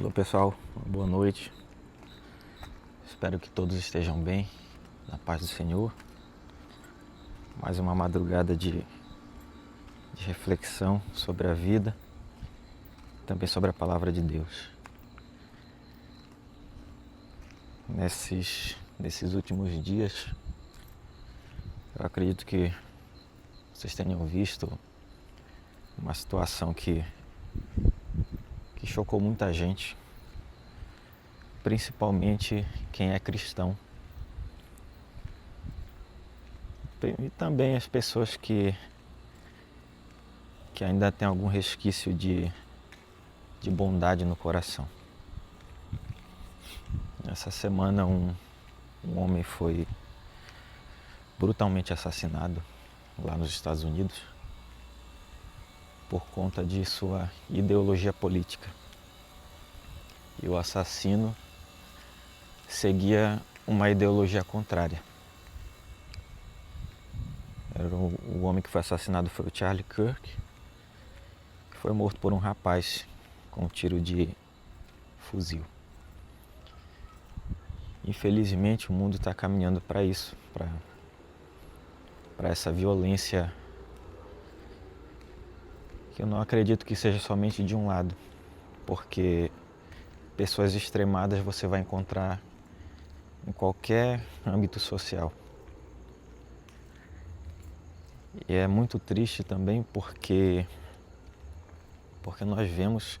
Olá pessoal, boa noite. Espero que todos estejam bem, na paz do Senhor. Mais uma madrugada de reflexão sobre a vida, também sobre a palavra de Deus. Nesses últimos dias, eu acredito que vocês tenham visto uma situação que chocou muita gente, principalmente quem é cristão. E também as pessoas que ainda têm algum resquício de bondade no coração. Essa semana um homem foi brutalmente assassinado lá nos Estados Unidos por conta de sua ideologia política. E o assassino seguia uma ideologia contrária. O homem que foi assassinado foi o Charlie Kirk, que foi morto por um rapaz com um tiro de fuzil. Infelizmente o mundo está caminhando para isso, para essa violência que eu não acredito que seja somente de um lado, porque pessoas extremadas você vai encontrar em qualquer âmbito social. E é muito triste também porque nós vemos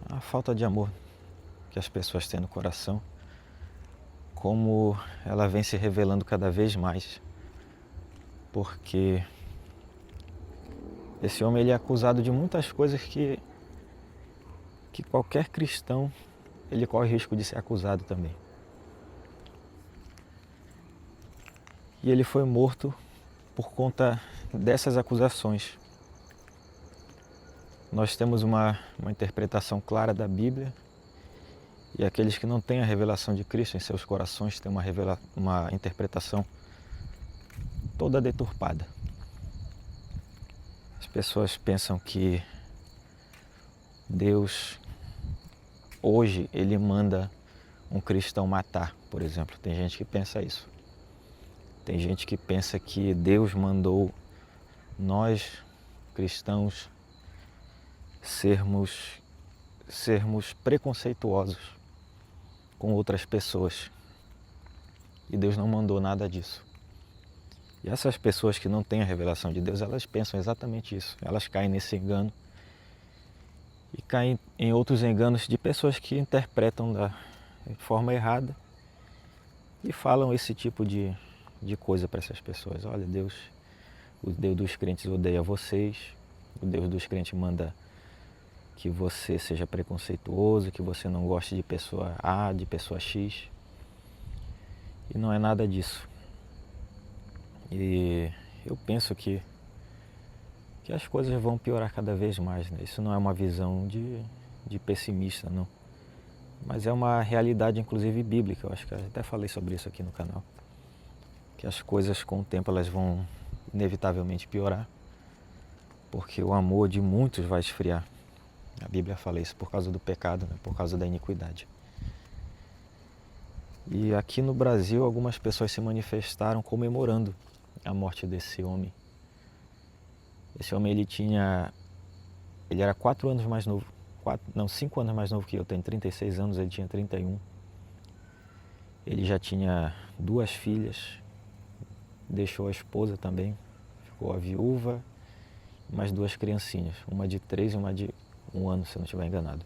a falta de amor que as pessoas têm no coração, como ela vem se revelando cada vez mais. Porque esse homem ele é acusado de muitas coisas que qualquer cristão ele corre risco de ser acusado também. E ele foi morto por conta dessas acusações. Nós temos uma interpretação clara da Bíblia, e aqueles que não têm a revelação de Cristo em seus corações têm uma interpretação toda deturpada. As pessoas pensam que Deus, hoje, ele manda um cristão matar, por exemplo. Tem gente que pensa isso. Tem gente que pensa que Deus mandou nós, cristãos, sermos preconceituosos com outras pessoas. E Deus não mandou nada disso. E essas pessoas que não têm a revelação de Deus, elas pensam exatamente isso. Elas caem nesse engano e caem em outros enganos de pessoas que interpretam da forma errada e falam esse tipo de coisa para essas pessoas. Olha, o Deus dos crentes odeia vocês, o Deus dos crentes manda que você seja preconceituoso, que você não goste de pessoa A, de pessoa X. E não é nada disso. E eu penso que as coisas vão piorar cada vez mais, né? Isso não é uma visão de pessimista, não. Mas é uma realidade, inclusive, bíblica. Eu acho que eu até falei sobre isso aqui no canal. Que as coisas, com o tempo, elas vão inevitavelmente piorar. Porque o amor de muitos vai esfriar. A Bíblia fala isso por causa do pecado, né? Por causa da iniquidade. E aqui no Brasil, algumas pessoas se manifestaram comemorando a morte desse homem. Esse homem, ele era 4 anos mais novo, 5 anos mais novo que eu, tenho 36 anos, ele tinha 31. Ele já tinha 2 filhas, deixou a esposa também, ficou a viúva, mais 2 criancinhas, uma de 3 e uma de 1 ano, se eu não estiver enganado.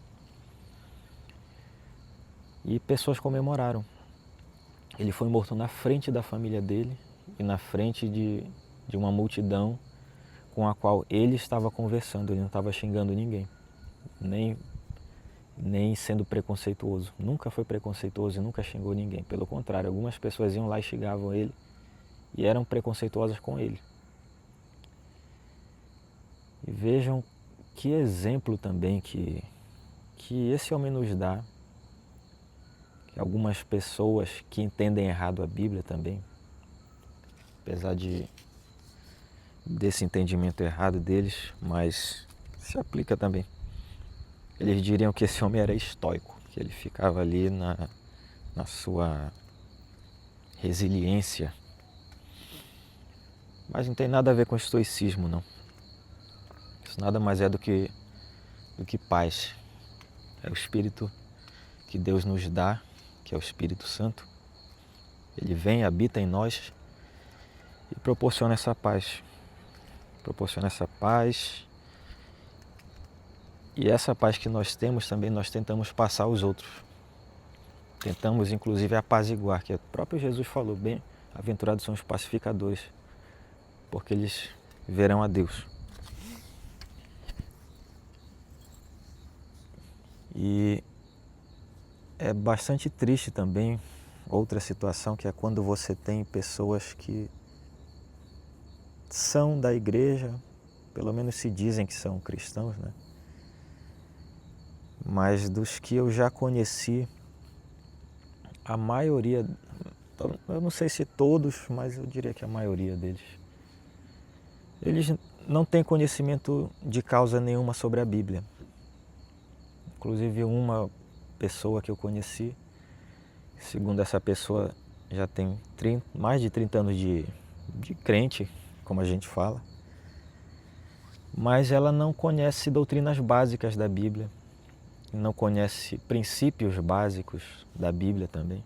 E pessoas comemoraram. Ele foi morto na frente da família dele e na frente de uma multidão com a qual ele estava conversando. Ele não estava xingando ninguém, nem sendo preconceituoso. Nunca foi preconceituoso e nunca xingou ninguém. Pelo contrário, algumas pessoas iam lá e xingavam ele e eram preconceituosas com ele. E vejam que exemplo também que esse homem nos dá. Que algumas pessoas que entendem errado a Bíblia também, apesar desse entendimento errado deles, mas se aplica também. eles diriam que esse homem era estoico, que ele ficava ali na sua resiliência. Mas não tem nada a ver com estoicismo, não. Isso nada mais é do que paz. É o Espírito que Deus nos dá, que é o Espírito Santo. Ele vem, habita em nós e proporciona essa paz. Proporciona essa paz. E essa paz que nós temos também nós tentamos passar aos outros. Tentamos inclusive apaziguar, que o próprio Jesus falou, bem-aventurados são os pacificadores, porque eles verão a Deus. E é bastante triste também outra situação, que é quando você tem pessoas que são da igreja, pelo menos se dizem que são cristãos, né? Mas dos que eu já conheci, a maioria, eu não sei se todos, mas eu diria que a maioria deles, eles não têm conhecimento de causa nenhuma sobre a Bíblia. Inclusive uma pessoa que eu conheci, segundo essa pessoa, já tem mais de 30 anos de crente, como a gente fala, mas ela não conhece doutrinas básicas da Bíblia, não conhece princípios básicos da Bíblia também.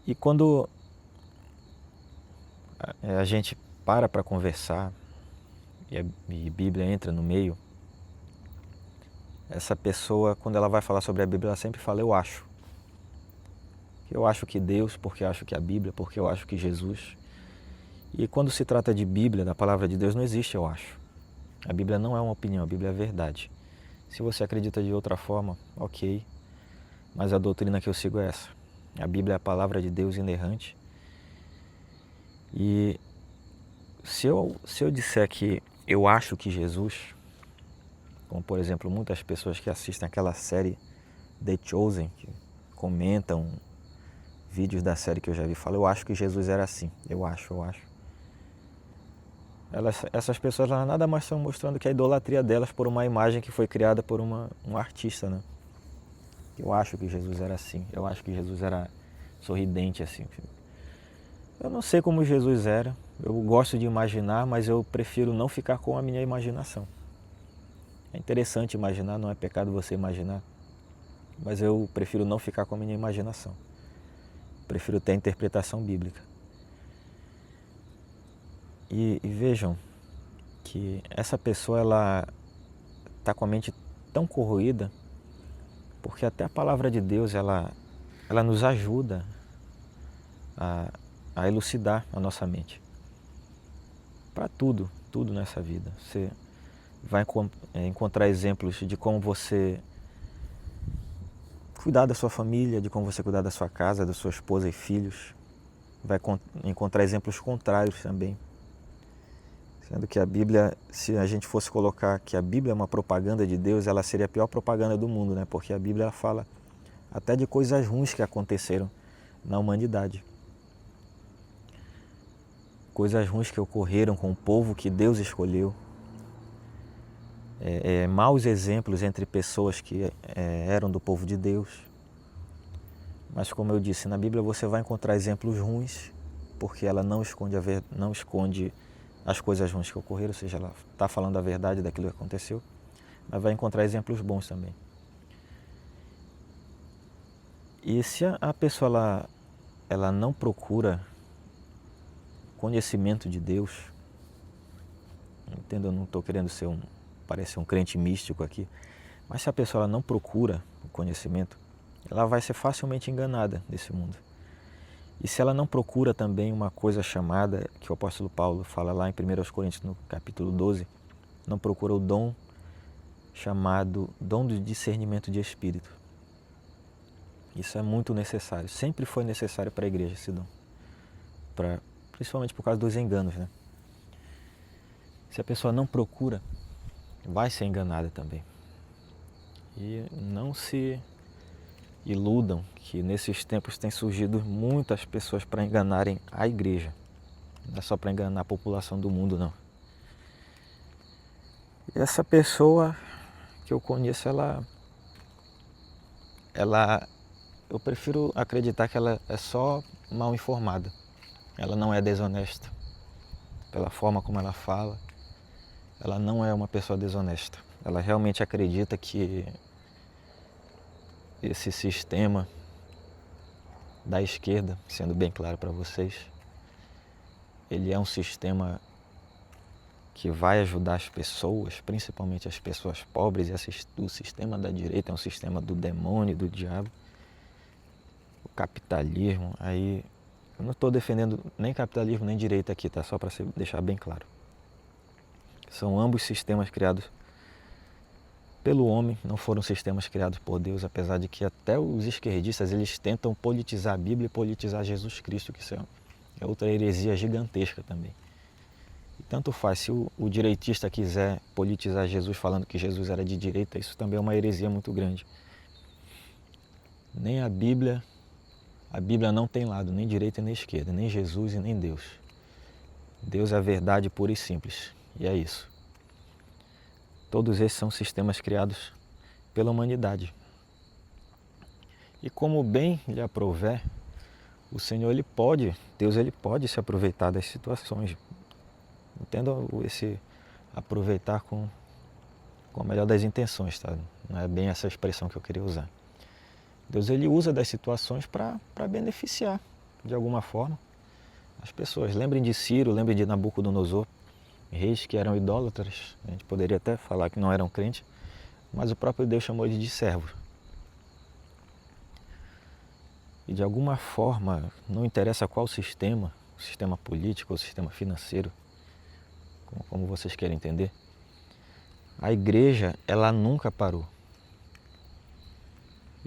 E quando a gente para conversar e a Bíblia entra no meio, essa pessoa, quando ela vai falar sobre a Bíblia, ela sempre fala, eu acho. Eu acho que Deus, porque eu acho que a Bíblia, porque eu acho que Jesus. E quando se trata de Bíblia, da palavra de Deus, não existe eu acho. A Bíblia não é uma opinião, a Bíblia é verdade. Se você acredita de outra forma, ok, mas a doutrina que eu sigo é essa. A Bíblia é a palavra de Deus inerrante. E se eu disser que eu acho que Jesus, como por exemplo muitas pessoas que assistem aquela série The Chosen, que comentam vídeos da série que eu já vi, falam, eu acho que Jesus era assim, eu acho. Essas pessoas elas nada mais estão mostrando que a idolatria delas por uma imagem que foi criada por um artista, né? Eu acho que Jesus era assim, eu acho que Jesus era sorridente assim. Eu não sei como Jesus era, eu gosto de imaginar, mas eu prefiro não ficar com a minha imaginação. É interessante imaginar, não é pecado você imaginar, mas eu prefiro não ficar com a minha imaginação. Prefiro ter a interpretação bíblica. E vejam que essa pessoa ela está com a mente tão corroída, porque até a palavra de Deus ela nos ajuda a elucidar a nossa mente. Para tudo nessa vida. Você vai encontrar exemplos de como você cuidar da sua família, de como você cuidar da sua casa, da sua esposa e filhos. Vai encontrar exemplos contrários também. Sendo que a Bíblia, se a gente fosse colocar que a Bíblia é uma propaganda de Deus, ela seria a pior propaganda do mundo, né? Porque a Bíblia fala até de coisas ruins que aconteceram na humanidade. Coisas ruins que ocorreram com o povo que Deus escolheu. Maus exemplos entre pessoas que eram do povo de Deus. Mas como eu disse, na Bíblia você vai encontrar exemplos ruins, porque ela não esconde as coisas ruins que ocorreram, ou seja, ela está falando a verdade daquilo que aconteceu, mas vai encontrar exemplos bons também. E se a pessoa ela não procura conhecimento de Deus, entendo, eu não estou querendo parecer um crente místico aqui, mas se a pessoa ela não procura o conhecimento, ela vai ser facilmente enganada nesse mundo. E se ela não procura também uma coisa chamada, que o apóstolo Paulo fala lá em 1 Coríntios, no capítulo 12, não procura o dom chamado dom do discernimento de espírito. Isso é muito necessário, sempre foi necessário para a igreja esse dom, principalmente por causa dos enganos, né? Se a pessoa não procura, vai ser enganada também. E não se iludam que nesses tempos tem surgido muitas pessoas para enganarem a igreja. Não é só para enganar a população do mundo, não. E essa pessoa que eu conheço, eu prefiro acreditar que ela é só mal informada. Ela não é desonesta. Pela forma como ela fala, ela não é uma pessoa desonesta. Ela realmente acredita que esse sistema da esquerda, sendo bem claro para vocês, ele é um sistema que vai ajudar as pessoas, principalmente as pessoas pobres, e o sistema da direita é um sistema do demônio, do diabo. O capitalismo, aí eu não estou defendendo nem capitalismo nem direita aqui, tá? Só para deixar bem claro. São ambos sistemas criados pelo homem, não foram sistemas criados por Deus, apesar de que até os esquerdistas eles tentam politizar a Bíblia e politizar Jesus Cristo, que isso é outra heresia gigantesca também. E tanto faz, se o direitista quiser politizar Jesus falando que Jesus era de direita, isso também é uma heresia muito grande. Nem a Bíblia não tem lado, nem direita nem esquerda, nem Jesus e nem Deus. Deus é a verdade pura e simples, e é isso. Todos esses são sistemas criados pela humanidade. E como bem lhe aprouver, o Senhor Deus ele pode se aproveitar das situações. Entenda esse aproveitar com a melhor das intenções, tá? Não é bem essa expressão que eu queria usar. Deus ele usa das situações para beneficiar, de alguma forma, as pessoas. Lembrem de Ciro, lembrem de Nabucodonosor, reis que eram idólatras. A gente poderia até falar que não eram crentes, mas o próprio Deus chamou eles de servos. E de alguma forma, não interessa qual sistema, o sistema político ou o sistema financeiro, como vocês querem entender, a igreja, ela nunca parou.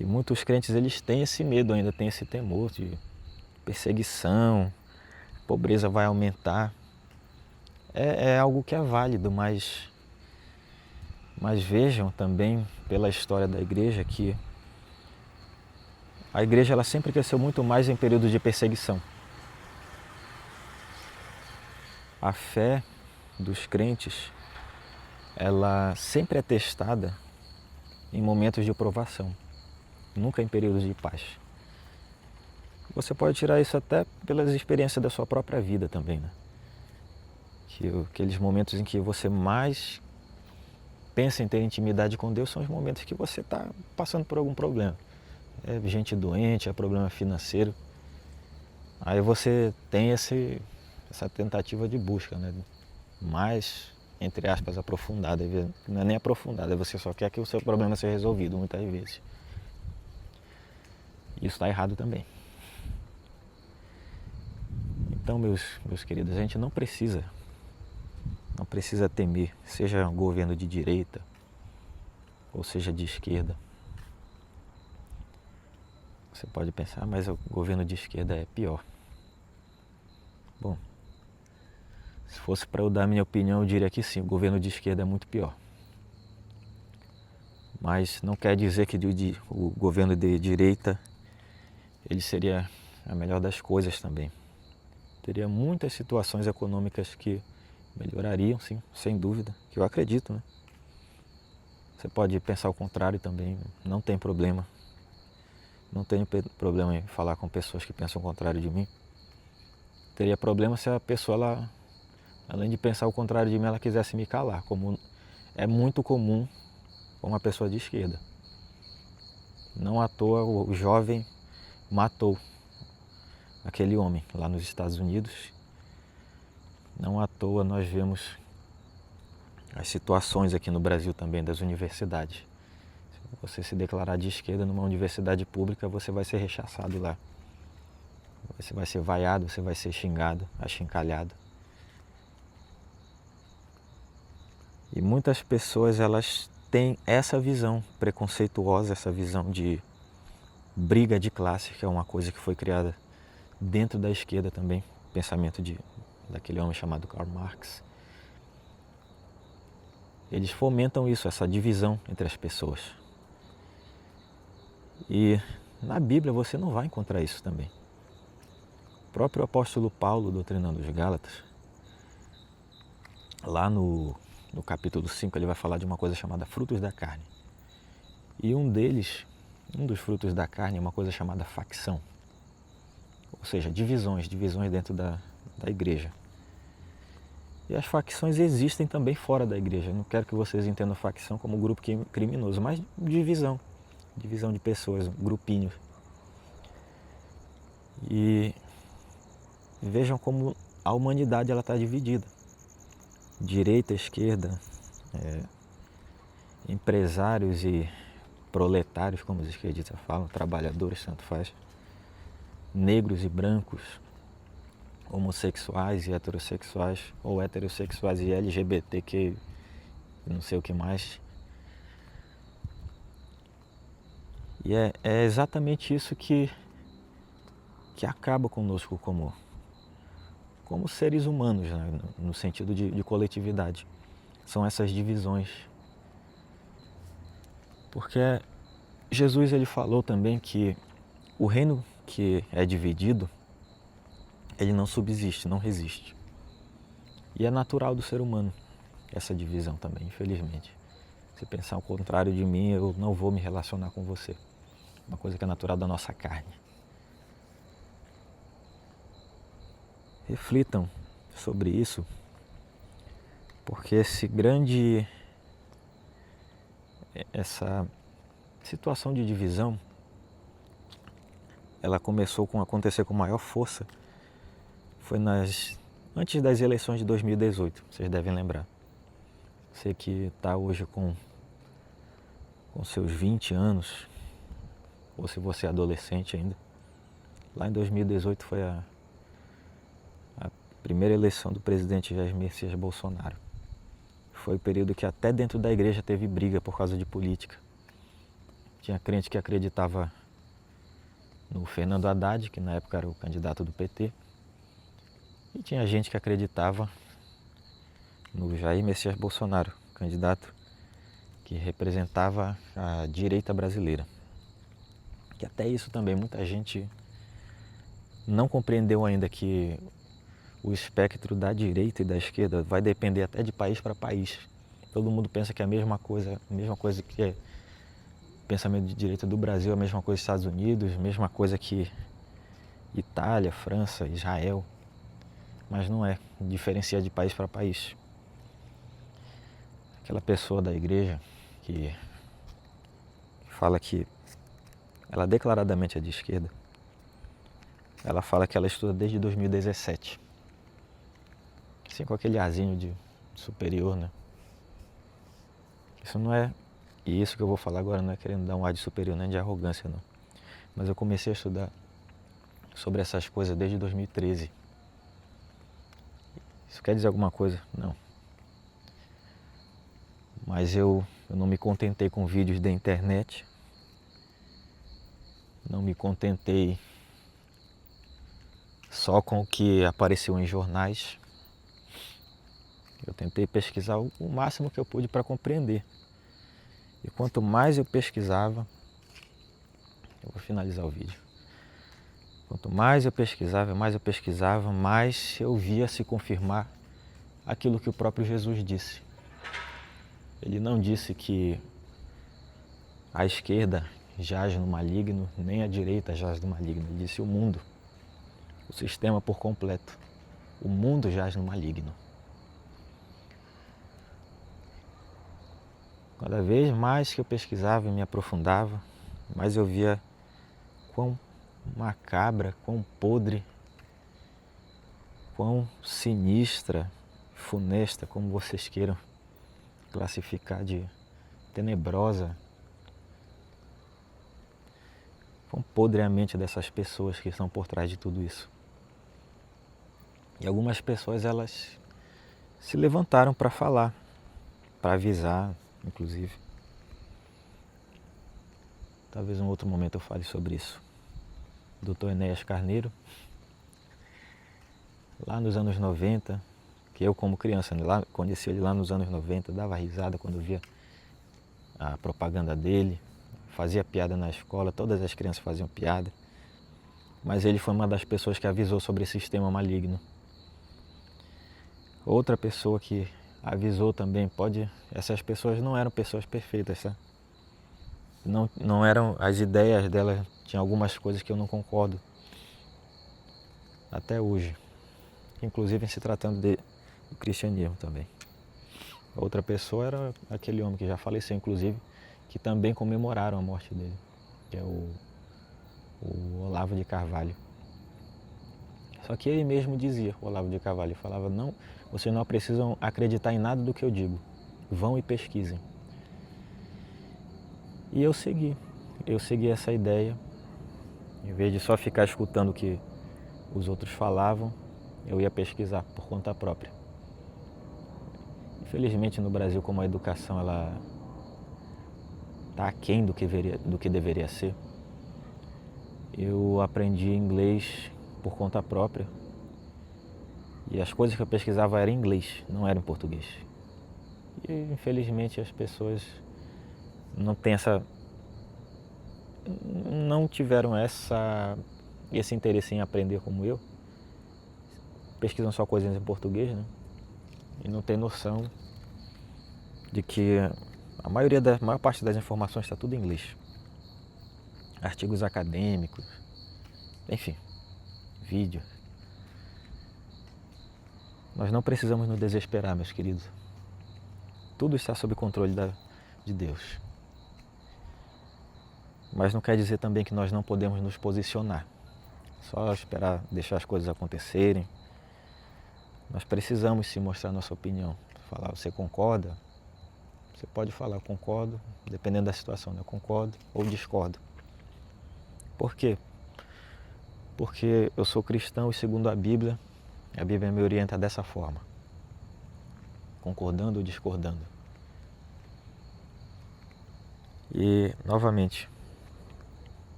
E muitos crentes, eles têm esse medo ainda, têm esse temor de perseguição, pobreza vai aumentar. É algo que é válido, mas vejam também pela história da igreja que a igreja ela sempre cresceu muito mais em períodos de perseguição. A fé dos crentes, ela sempre é testada em momentos de provação, nunca em períodos de paz. Você pode tirar isso até pelas experiências da sua própria vida também, né? Que aqueles momentos em que você mais pensa em ter intimidade com Deus são os momentos que você está passando por algum problema. É gente doente, é problema financeiro. Aí você tem essa tentativa de busca, né? Mais, entre aspas, aprofundada. Não é nem aprofundada, você só quer que o seu problema seja resolvido muitas vezes. Isso está errado também. Então, meus queridos, a gente não precisa temer, seja um governo de direita ou seja de esquerda. Você pode pensar, mas o governo de esquerda é pior. Bom, se fosse para eu dar a minha opinião, eu diria que sim, o governo de esquerda é muito pior. Mas não quer dizer que o governo de direita ele seria a melhor das coisas também. Teria muitas situações econômicas que melhorariam, sim, sem dúvida, que eu acredito, né? Você pode pensar o contrário também, não tem problema. Não tenho problema em falar com pessoas que pensam o contrário de mim. Teria problema se a pessoa, ela, além de pensar o contrário de mim, ela quisesse me calar, como é muito comum com uma pessoa de esquerda. Não à toa o jovem matou aquele homem lá nos Estados Unidos. Não à toa nós vemos as situações aqui no Brasil também das universidades. Se você se declarar de esquerda numa universidade pública, você vai ser rechaçado lá. Você vai ser vaiado, você vai ser xingado, achincalhado. E muitas pessoas elas têm essa visão preconceituosa, essa visão de briga de classe, que é uma coisa que foi criada dentro da esquerda também, pensamento daquele homem chamado Karl Marx. Eles fomentam isso, essa divisão entre as pessoas. E na Bíblia você não vai encontrar isso também. O próprio apóstolo Paulo, doutrinando os Gálatas, lá no no capítulo 5, ele vai falar de uma coisa chamada frutos da carne. E um dos frutos da carne é uma coisa chamada facção. Ou seja, divisões dentro da igreja. E as facções existem também fora da igreja. Eu não quero que vocês entendam facção como grupo criminoso, mas divisão de pessoas, grupinhos. E vejam como a humanidade está dividida. Direita, esquerda, empresários e proletários, como os esquerdistas falam, trabalhadores, tanto faz, negros e brancos, homossexuais e heterossexuais, ou heterossexuais e LGBTQ, não sei o que mais. E é exatamente isso que acaba conosco como seres humanos, né? No sentido de coletividade. São essas divisões. Porque Jesus ele falou também que o reino que é dividido, ele não subsiste, não resiste. E é natural do ser humano essa divisão também, infelizmente. Se pensar o contrário de mim, eu não vou me relacionar com você. Uma coisa que é natural da nossa carne. Reflitam sobre isso, porque essa situação de divisão, ela começou a acontecer com maior força, foi antes das eleições de 2018, vocês devem lembrar. Você que está hoje com seus 20 anos, ou se você é adolescente ainda, lá em 2018 foi a primeira eleição do presidente Jair Messias Bolsonaro. Foi o período que até dentro da igreja teve briga por causa de política. Tinha crente que acreditava no Fernando Haddad, que na época era o candidato do PT, e tinha gente que acreditava no Jair Messias Bolsonaro, candidato que representava a direita brasileira. Que até isso também muita gente não compreendeu ainda, que o espectro da direita e da esquerda vai depender até de país para país. Todo mundo pensa que é a mesma coisa que é pensamento de direita do Brasil, a mesma coisa dos Estados Unidos, a mesma coisa que Itália, França, Israel. Mas não é, diferencia de país para país. Aquela pessoa da igreja que fala que ela declaradamente é de esquerda, ela fala que ela estuda desde 2017. Assim, com aquele arzinho de superior, né? Isso não é... E isso que eu vou falar agora não é querendo dar um ar de superior, nem de arrogância, não. Mas eu comecei a estudar sobre essas coisas desde 2013. Isso quer dizer alguma coisa? Não. Mas eu não me contentei com vídeos da internet. Não me contentei só com o que apareceu em jornais. Eu tentei pesquisar o máximo que eu pude para compreender. E quanto mais eu pesquisava, eu vou finalizar o vídeo. Quanto mais eu pesquisava, mais eu via se confirmar aquilo que o próprio Jesus disse. Ele não disse que a esquerda jaz no maligno, nem a direita jaz no maligno. Ele disse o mundo, o sistema por completo. O mundo jaz no maligno. Cada vez mais que eu pesquisava e me aprofundava, mais eu via quão macabra, quão podre, quão sinistra, funesta, como vocês queiram classificar, de tenebrosa, quão podre é a mente dessas pessoas que estão por trás de tudo isso. E algumas pessoas, elas se levantaram para falar, para avisar, inclusive. Talvez em um outro momento eu fale sobre isso. Dr. Enéas Carneiro, lá nos anos 90, que eu como criança, conheci ele lá nos anos 90, dava risada quando via a propaganda dele, fazia piada na escola, todas as crianças faziam piada, mas ele foi uma das pessoas que avisou sobre esse sistema maligno. Outra pessoa que avisou também, essas pessoas não eram pessoas perfeitas, tá? Não eram, as ideias delas, tinha algumas coisas que eu não concordo até hoje, inclusive em se tratando do cristianismo também. Outra pessoa era aquele homem que já faleceu, inclusive, que também comemoraram a morte dele, que é o Olavo de Carvalho. Só que ele mesmo dizia, o Olavo de Carvalho, falava, não, vocês não precisam acreditar em nada do que eu digo, vão e pesquisem. E eu segui essa ideia, em vez de só ficar escutando o que os outros falavam, eu ia pesquisar por conta própria. Infelizmente no Brasil, como a educação ela está aquém do que deveria ser, eu aprendi inglês por conta própria e as coisas que eu pesquisava eram em inglês, não eram em português. E infelizmente as pessoas não tiveram esse interesse em aprender como eu, pesquisam só coisas em português, né? E não tem noção de que a maior parte das informações está tudo em inglês. Artigos acadêmicos, enfim, vídeo. Nós não precisamos nos desesperar, meus queridos. Tudo está sob controle de Deus. Mas não quer dizer também que nós não podemos nos posicionar. Só esperar deixar as coisas acontecerem. Nós precisamos sim mostrar nossa opinião. Falar, você concorda? Você pode falar, eu concordo, dependendo da situação, né? Eu concordo ou discordo. Por quê? Porque eu sou cristão e segundo a Bíblia me orienta dessa forma. Concordando ou discordando. E, novamente,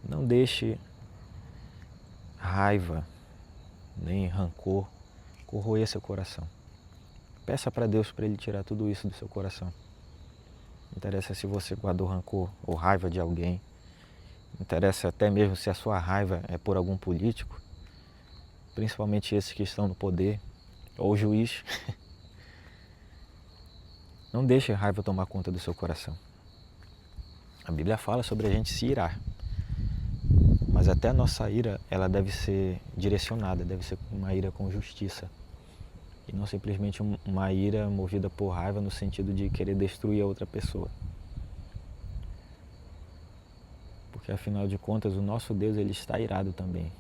não deixe raiva, nem rancor corroer seu coração. Peça para Deus para Ele tirar tudo isso do seu coração. Não interessa se você guardou rancor ou raiva de alguém. Não interessa até mesmo se a sua raiva é por algum político, principalmente esses que estão no poder, ou juiz. Não deixe a raiva tomar conta do seu coração. A Bíblia fala sobre a gente se irar. Mas até a nossa ira, ela deve ser direcionada, deve ser uma ira com justiça. E não simplesmente uma ira movida por raiva no sentido de querer destruir a outra pessoa. Porque afinal de contas, o nosso Deus, ele está irado também.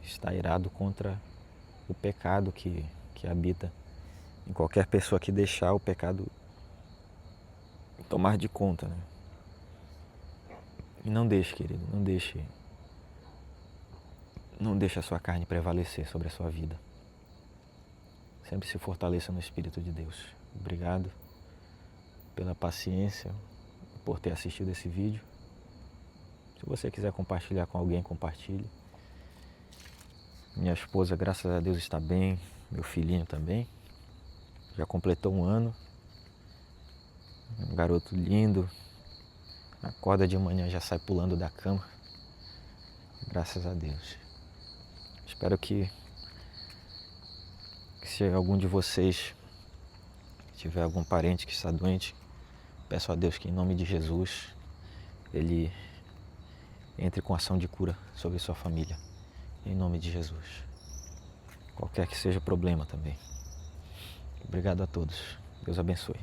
Está irado contra o pecado que habita em qualquer pessoa que deixar o pecado tomar de conta, né? E não deixe, querido, não deixe a sua carne prevalecer sobre a sua vida. Sempre se fortaleça no Espírito de Deus. Obrigado pela paciência, por ter assistido esse vídeo. Se você quiser compartilhar com alguém, compartilhe. Minha esposa, graças a Deus, está bem. Meu filhinho também. Já completou 1 ano. Um garoto lindo. Acorda de manhã, já sai pulando da cama. Graças a Deus. Espero que se algum de vocês tiver algum parente que está doente, peço a Deus que em nome de Jesus, Ele entre com ação de cura sobre sua família. Em nome de Jesus. Qualquer que seja o problema também. Obrigado a todos. Deus abençoe.